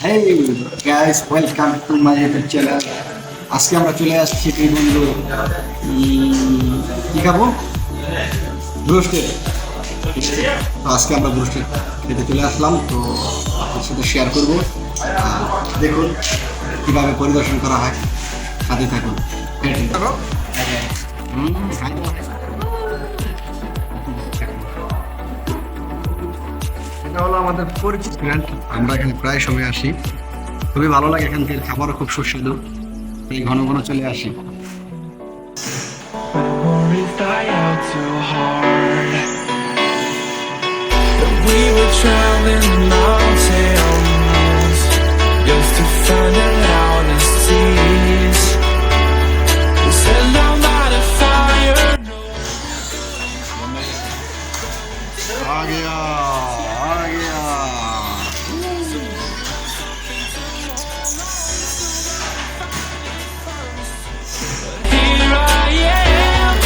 Hey guys, welcome to my YouTube channel. আজকে আমরা চলে আসছি কি বন্ধু, কি খাবো? ব্রোস্টেড। তো আজকে আমরা ব্রোস্টেড খেতে চলে আসলাম, তো আপনার সাথে শেয়ার করবো। দেখুন কিভাবে পরিদর্শন করা হয়, সাথে থাকুন। এটা হলো আমাদের পরিচিত রেস্টুরেন্ট। আমরা এখানে প্রায় সময় আসি, খুবই ভালো লাগে। এখানকার খাবারও খুব সুস্বাদু, এই ঘন ঘন চলে আসি। Memories die out too hard. We were traveling the mountains just to find the loudest seas. We set down by the fire. आ गया, आ गया। Here I am,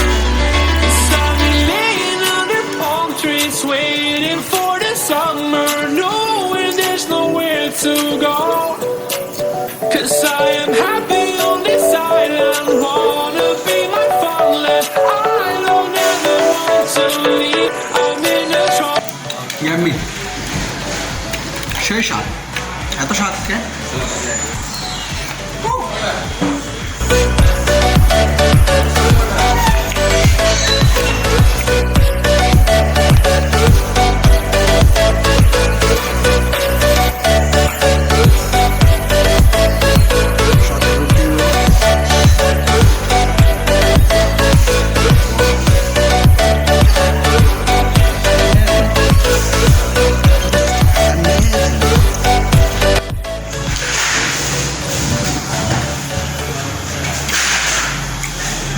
sunny laying under palm trees, waiting for the summer, knowing there's nowhere to go. 'Cause I am happy on this island, wanna be my fatherland. I don't ever want to leave. I'm in a trouble. Yummy, সেই স্বাদ, এত স্বাদ কে?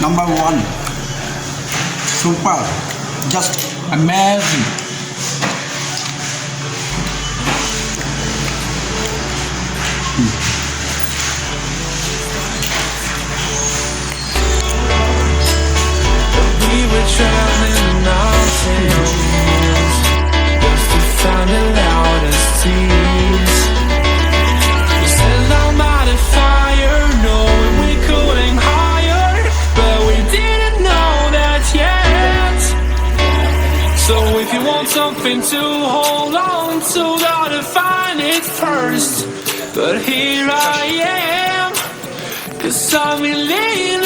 Number one, super, just amazing. We were traveling the mountains just to find the loudest seas. We set down by the fire, knowing we could aim higher, but we didn't know that yet. So if you want something to hold on to, gotta find it first. But here I am, 'cause I've been laying